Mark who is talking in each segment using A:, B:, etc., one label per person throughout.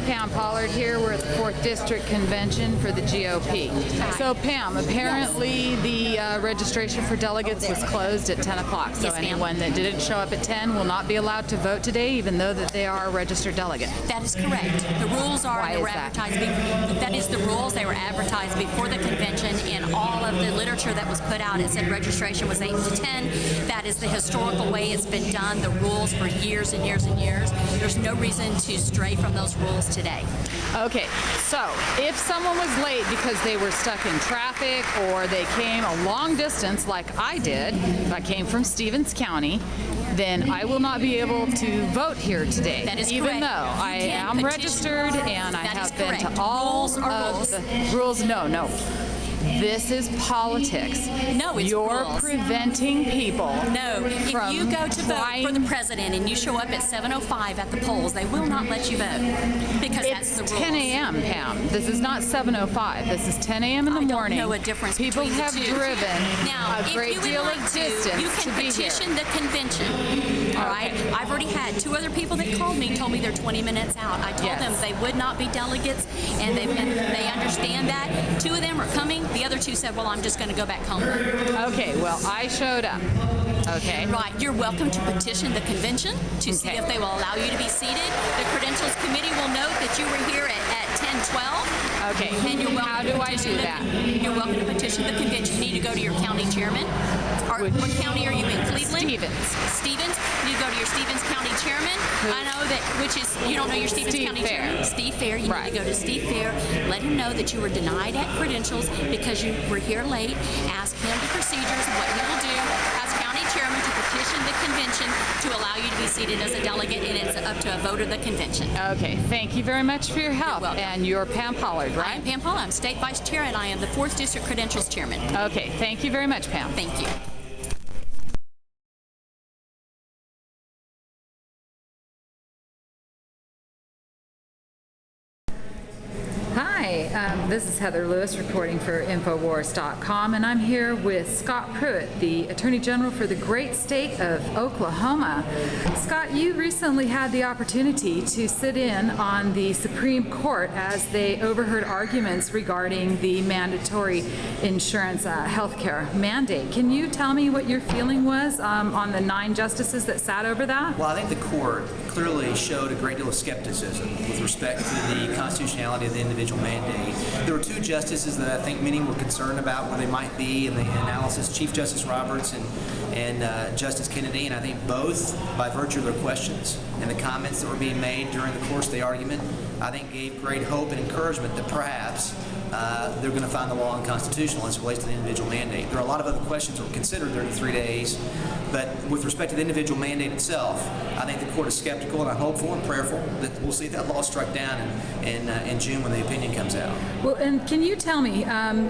A: Pam Pollard here. We're at the 4th District Convention for the GOP. So Pam, apparently the registration for delegates was closed at 10 o'clock. So anyone that didn't show up at 10 will not be allowed to vote today, even though that they are a registered delegate.
B: That is correct. The rules are
A: Why
B: they
A: is
B: were
A: that?
B: advertised. That is the rules. They were advertised before the convention. In all of the literature that was put out, it said registration was 8 to 10. That is the historical way it's been done. The rules for years and years and years. There's no reason to stray from those rules today.
A: Okay, so if someone was late because they were stuck in traffic or they came a long distance like I did, I came from Stevens County, then I will not be able to vote here today.
B: That is
A: even
B: correct.
A: though I am registered and I have been to all of the rules. No. This is politics.
B: No, it's
A: You're
B: rules.
A: preventing people.
B: No, if
A: from
B: you go to vote for the president and you show up at 7:05 at the polls, they will not let you vote because that's the
A: It's
B: rules.
A: 10 a.m., Pam. This is not 7:05. This is 10 a.m. in the morning.
B: I don't know a difference
A: People
B: between
A: have
B: the two.
A: driven
B: Now,
A: a great
B: if you would
A: deal
B: like
A: of
B: to,
A: distance
B: you can
A: to be here.
B: petition the convention. All right. I've already had 2 other people that called me, told me they're 20 minutes out. I told them they would not be delegates, and they understand that. 2 of them are coming. The other 2 said, "Well, I'm just going to go back home."
A: Okay, well, I showed up. Okay.
B: Right. You're welcome to petition the convention to see if they will allow you to be seated. The Credentials Committee will note that you were here at 10:12.
A: Okay.
B: And you're welcome
A: How
B: to
A: do I
B: petition
A: do that?
B: You're welcome to petition the convention. You need to go to your county chairman. What county are you in? Cleveland? Stevens. You need to go to your Stevens County chairman. I know that, you don't know your Stevens County chairman? Steve Fair. You need to go to Steve Fair. Let him know that you were denied at credentials because you were here late. Ask him the procedures, what he will do as county chairman to petition the convention to allow you to be seated as a delegate, and it's up to a vote of the convention.
A: Okay, thank you very much for your help.
B: You're welcome.
A: And you're Pam Pollard, right?
B: I am Pam Pollard. I'm state vice chair, and I am the 4th District Credentials chairman.
A: Okay, thank you very much, Pam.
B: Thank you.
A: Hi, this is Heather Lewis reporting for InfoWars.com, and I'm here with Scott Pruitt, the Attorney General for the great state of Oklahoma. Scott, you recently had the opportunity to sit in on the Supreme Court as they overheard arguments regarding the mandatory insurance health care mandate. Can you tell me what your feeling was on the 9 justices that sat over that?
C: Well, I think the court clearly showed a great deal of skepticism with respect to the constitutionality of the individual mandate. There were 2 justices that I think many were concerned about where they might be in the analysis, Chief Justice Roberts and Justice Kennedy, and I think both, by virtue of their questions and the comments that were being made during the course of the argument, I think gave great hope and encouragement that perhaps they're going to find the law unconstitutional as it relates to the individual mandate. There are a lot of other questions that were considered during the 3 days, but with respect to the individual mandate itself, I think the court is skeptical, and I'm hopeful and prayerful that we'll see that law struck down in June when the opinion comes out.
A: Well, and can you tell me,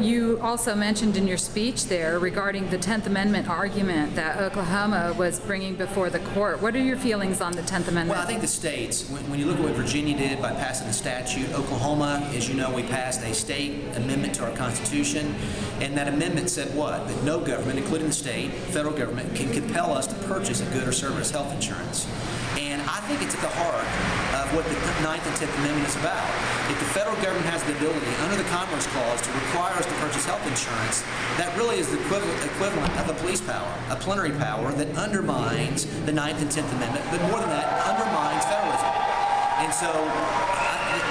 A: you also mentioned in your speech there regarding the 10th Amendment argument that Oklahoma was bringing before the court. What are your feelings on the 10th Amendment?
C: Well, I think the states, when you look at what Virginia did by passing a statute, Oklahoma, as you know, we passed a state amendment to our Constitution, and that amendment said what? That no government, including the state, federal government, can compel us to purchase a good or service health insurance. And I think it's at the heart of what the 9th and 10th Amendment is about. If the federal government has the ability, under the Commerce Clause, to require us to purchase health insurance, that really is the equivalent of a police power, a plenary power that undermines the 9th and 10th Amendment, but more than that, undermines federalism. And so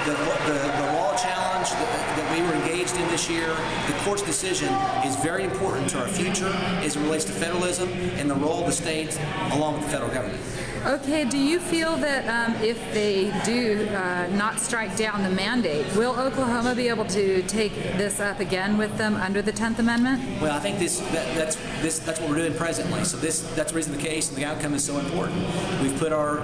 C: the law challenge that we were engaged in this year, the court's decision is very important to our future as it relates to federalism and the role of the states along with the federal government.
A: Okay, do you feel that if they do not strike down the mandate, will Oklahoma be able to take this up again with them under the 10th Amendment?
C: Well, I think that's what we're doing presently. So that's the reason the case and the outcome is so important. We've put our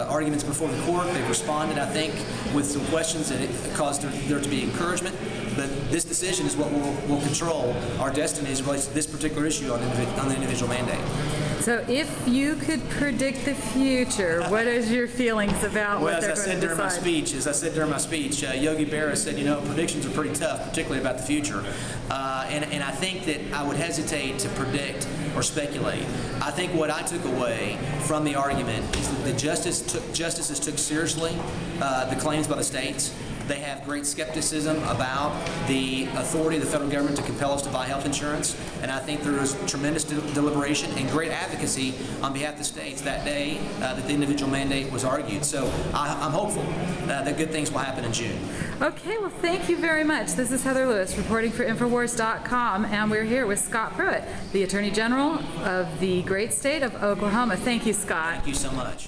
C: arguments before the court. They've responded, I think, with some questions that it caused there to be encouragement. But this decision is what will control our destiny as relates to this particular issue on the individual mandate.
A: So if you could predict the future, what is your feelings about what they're going to decide?
C: As I said during my speech, Yogi Berra said, predictions are pretty tough, particularly about the future. And I think that I would hesitate to predict or speculate. I think what I took away from the argument is that the justices took seriously the claims by the states. They have great skepticism about the authority of the federal government to compel us to buy health insurance, and I think there was tremendous deliberation and great advocacy on behalf of the states that day that the individual mandate was argued. So I'm hopeful that good things will happen in June.
A: Okay, well, thank you very much. This is Heather Lewis reporting for InfoWars.com, and we're here with Scott Pruitt, the Attorney General of the great state of Oklahoma. Thank you, Scott.
C: Thank you so much.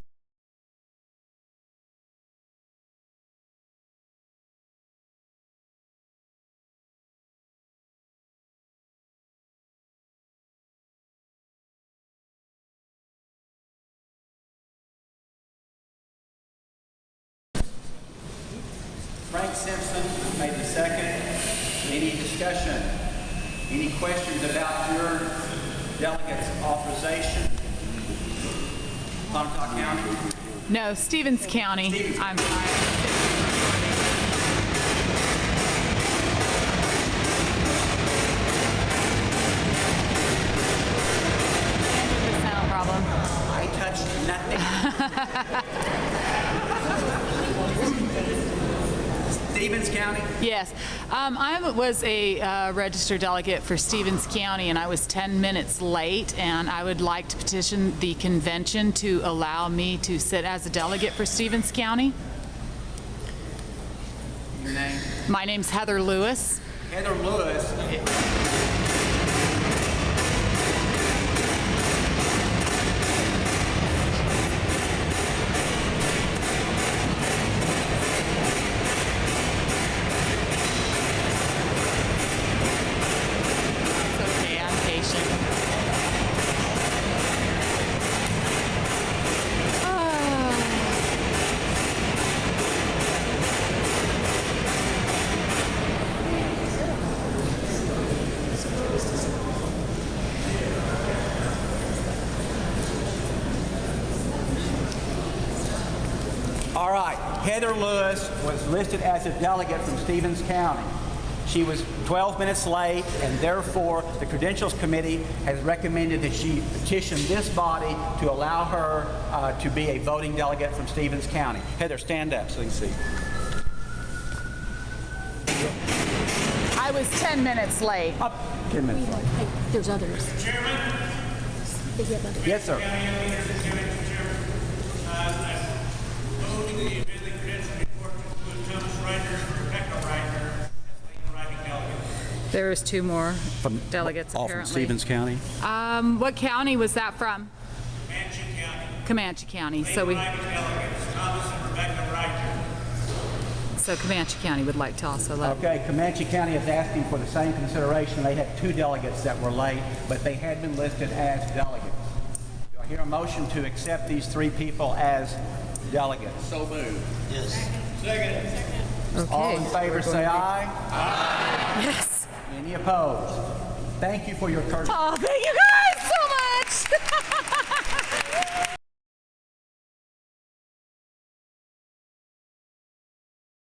D: Frank Simpson made the second. Any discussion? Any questions about your delegate's authorization? Pontotoc County?
A: No, Stevens County. I'm sound problem.
D: I touched nothing. Stevens County?
A: Yes. I was a registered delegate for Stevens County, and I was 10 minutes late, and I would like to petition the convention to allow me to sit as a delegate for Stevens County.
D: Your name?
A: My name's Heather Lewis.
D: Heather Lewis. All right, Heather Lewis was listed as a delegate from Stevens County. She was 12 minutes late, and therefore the Credentials Committee has recommended that she petition this body to allow her to be a voting delegate from Stevens County. Heather, stand up so you can see.
A: I was 10 minutes late.
D: Up 10 minutes late.
E: Hey, there's others.
F: Mr. Chairman?
D: Yes, sir.
F: Move the amended credential report to include Thomas Reiner and Rebecca Reiner as legal writing delegates.
A: There was two more delegates,
D: All
A: apparently.
D: from Stevens County?
A: What county was that from?
F: Comanche County.
A: Comanche County.
F: Legal writing delegates, Thomas and Rebecca Reiner.
A: So Comanche County would like to also let.
D: Okay, Comanche County is asking for the same consideration. They had two delegates that were late, but they had been listed as delegates. Do I hear a motion to accept these three people as delegates? So moved.
F: Second.
A: Okay.
D: All in favor say aye.
A: Yes.
D: Any opposed? Thank you for your courtesy.
A: Oh, thank